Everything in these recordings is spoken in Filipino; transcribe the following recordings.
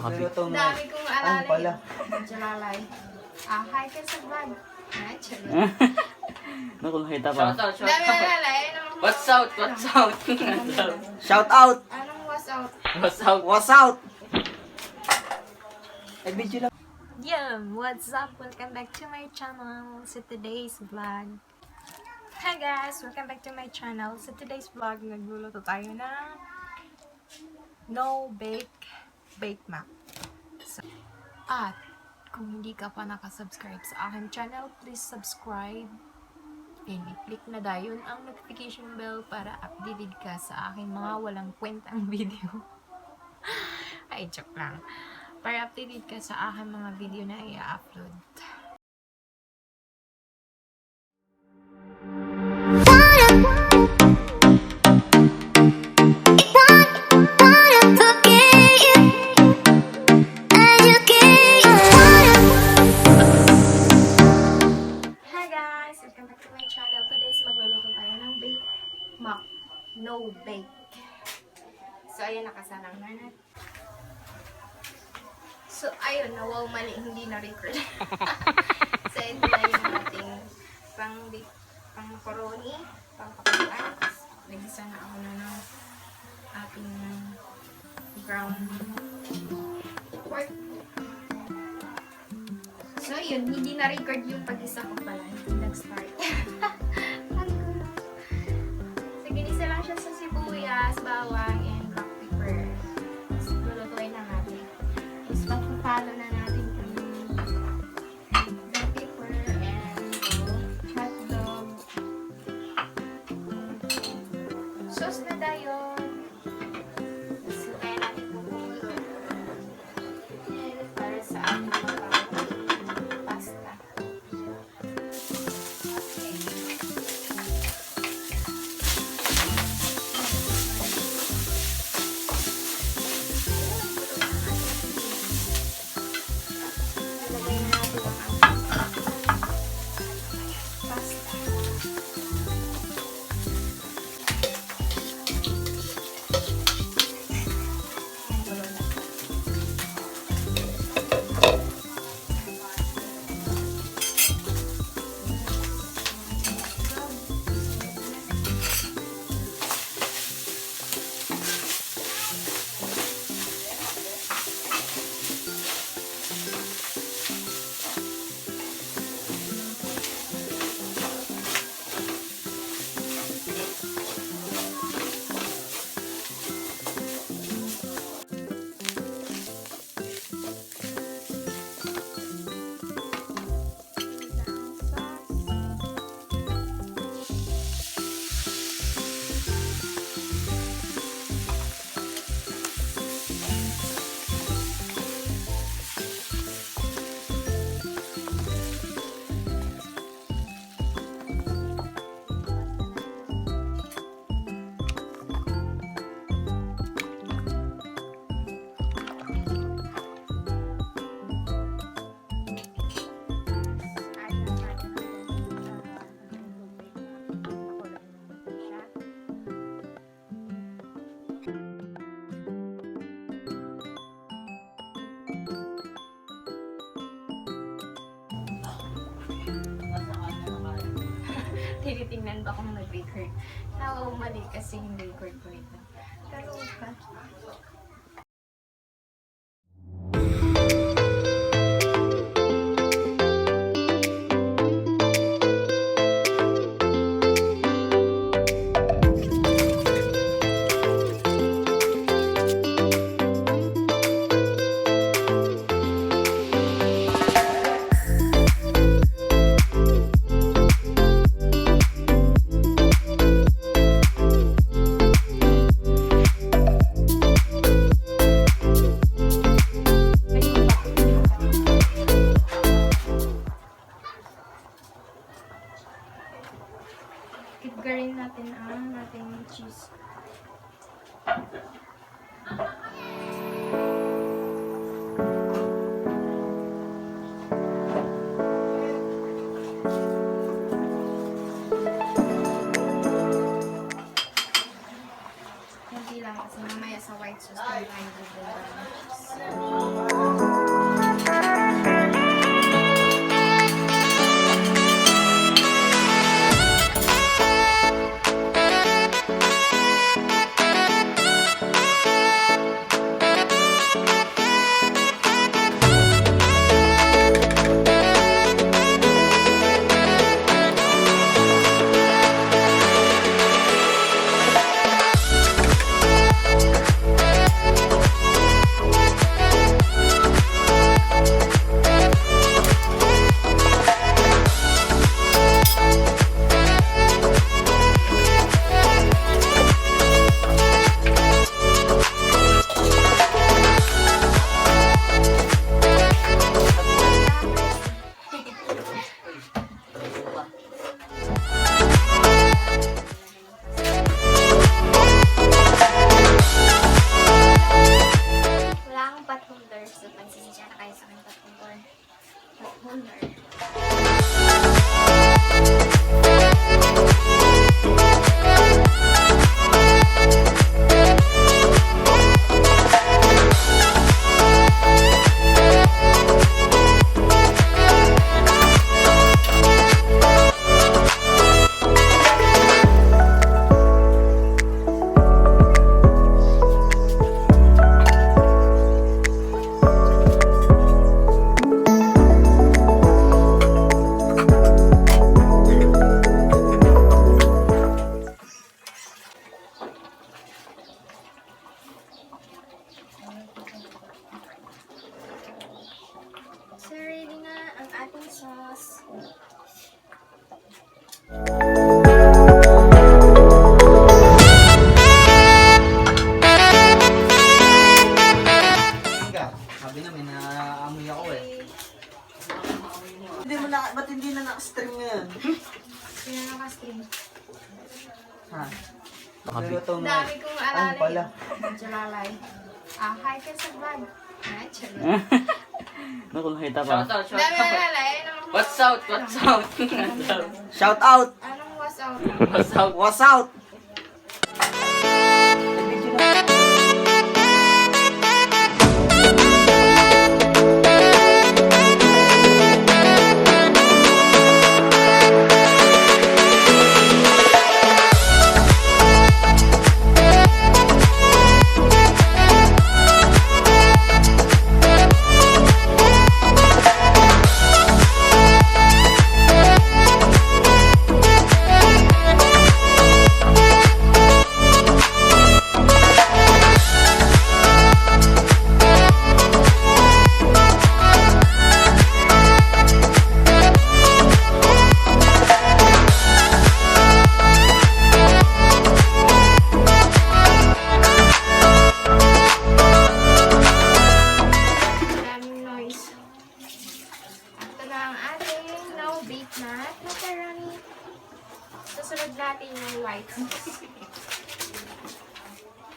Dami kong alala. Jalalay. Hi ka sa vlog. Ay, charot. Naku, nakita pa. Dami alala. What's out? What's out? Shout out! Anong was out? What's out? What's out? Ay, video lang. Yo, what's up? Welcome back to my channel. So today's vlog. Hi guys, welcome back to my channel. So today's vlog, nagluluto tayo ng no bake mac. So, at kung hindi ka pa nakasubscribe sa aking channel, please subscribe. And i-click na dayon ang notification bell para updated ka sa aking mga walang kwentang video. Ay, joke lang. Para updated ka sa aking mga video na i-upload. No bake. So, ayan, nakasalang na natin. So, ayun, wow, mali, hindi na-record. So, ito na yung ating pang macaroni, pang pakulaan. Nagisa na ako na ng ating ground pork. So, yun, hindi na-record yung pag-isa ko pala. Nag-start. Ginisa lang siya sa sibuyas, bawang, and black pepper. Tapos lulutuin na natin. Tapos pagpapalo na natin yung black pepper and hotdog. Sauce na dayon. So, kaya natin kumulo. Para sa ating pasta. Tinitingnan ba kung nag-record? Naku, mali kasi yung record ko ito. Pero, So, pagsisisya na kayo sa aking pot holder. So, ready na ang ating sauce. Sabi na, may naamoy ako eh. Hindi mo na, ba't hindi na naka-stream ngayon? Sino nakastream? Ha? Nakaluto mo. Dami kong Ano alala pala? Medyo lalay. Hi ka sa vlog. Ay, charot. Naku, nakita pa. Shout out, shout Dami out. alala. What's out? What's out? Shout out! Anong was out? What's out? What's out? Maraming noise. Ito na ang ating no-bake na macaroni. Susunod natin yung white sauce.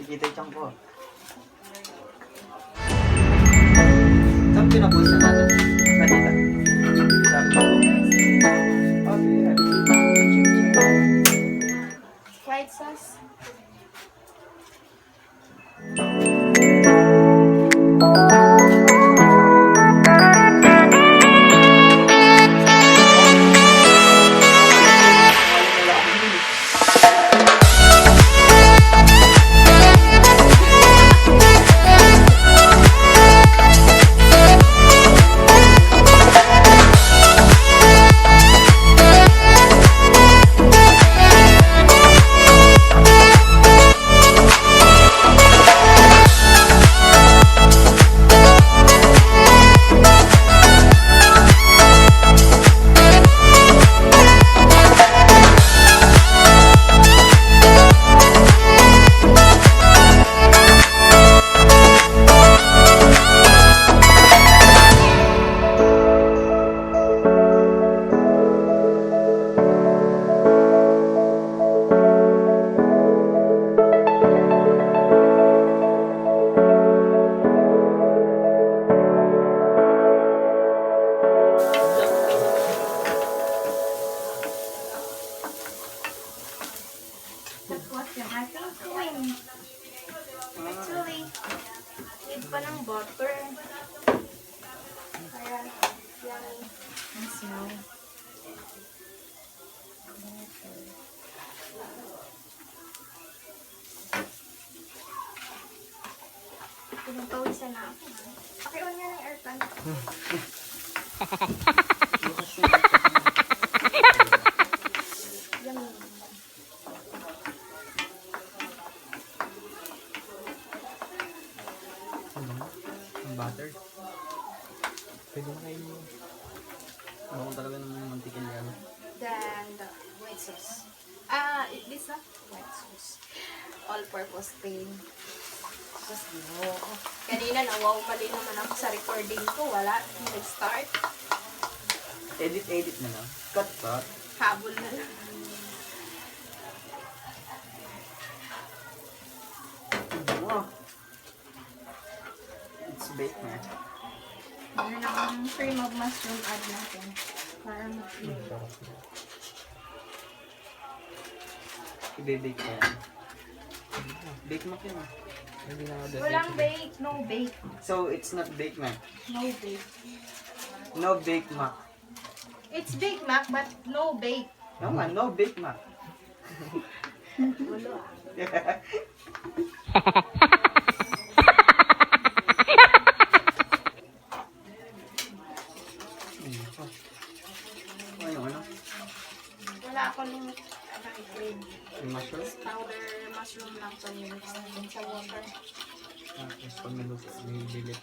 Ikita yung chunk ko. Saan pinapos na natin? Kanina. Sabi ko. White sauce. Tapos yung ating cream. Actually, need pa ng butter. Kaya, yan. Ang smell. Pinapawisan na ako. Pakiwan nga ng aircon. Yummy. Ang butter. Pwede na kayo mo. Ako talaga ng mantikin yan. Then the white sauce. This na white sauce. All-purpose cream. Tapos kanina na-wow mali naman ako sa recording ko. Wala. Nag-start. Edit na lang. Cut. Habol na lang. Wow. It's bake na. Meron akong cream of mushroom add natin. Para mag-clear. I-bake ko yan. Bake mo yan. Hindi na ako Walang bake. No bake. So, it's not bake na. No bake. No bake mac. It's Big Mac but no bake. No man, no bake mac. Gulo ah. Ano? Wala akong cream. Yung mushroom? Powder mushroom lang to mix natin sa water. Tapos pag naluto, bilit.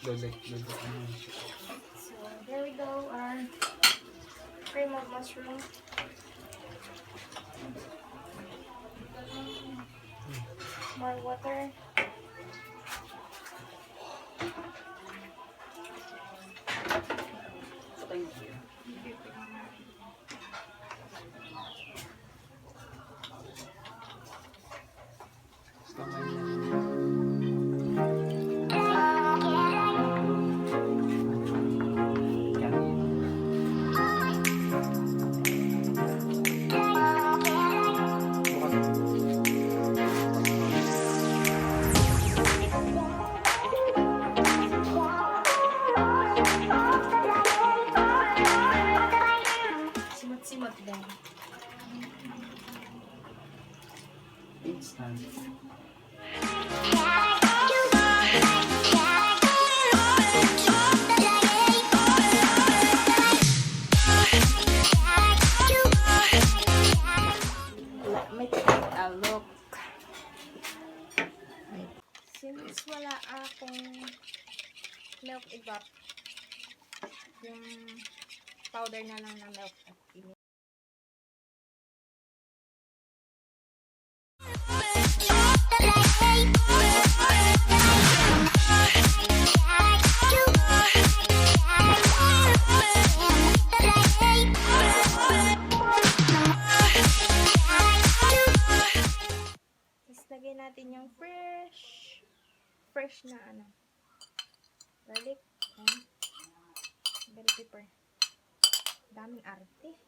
So, there we go, our cream of mushroom. More water. Simot-simot din. Instant. Let me take a look. Since wala akong milk evap, yung powder na lang ng milk at lagay natin yung fresh na garlic and bell pepper. Daming arte.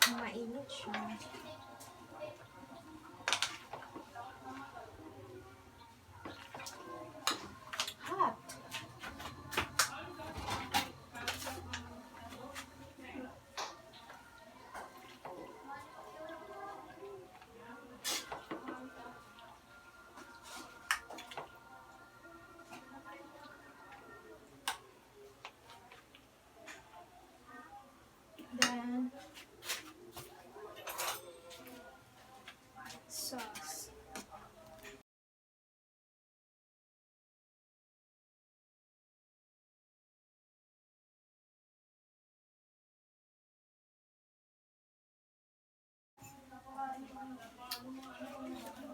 Mainit siya. Hot. Then sauce.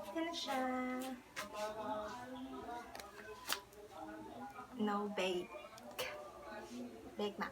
Ito na siya. No bake. Bake na.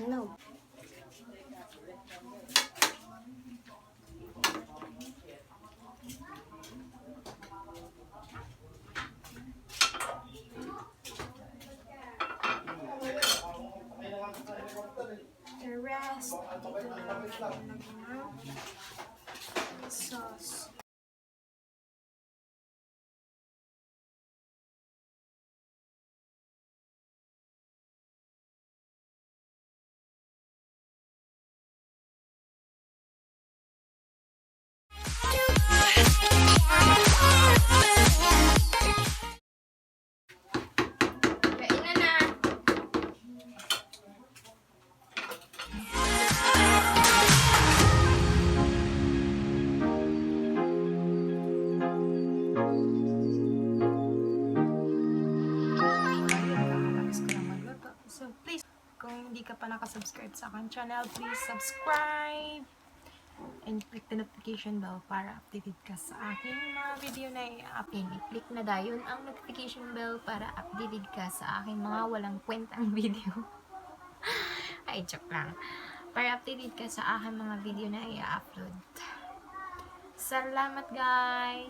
No. The rest, dito na lang natin lagyan ng sauce. Kainan na! Kakatapos ko lang magluto. So please, kung hindi ka pa nakasubscribe sa aking channel, please subscribe and click the notification bell para updated ka sa aking mga video na i-upload. I-click na dayon ang notification bell para updated ka sa aking mga walang kwentang video. Ay, joke lang. Para updated ka sa aking mga video na i-upload. Salamat guys!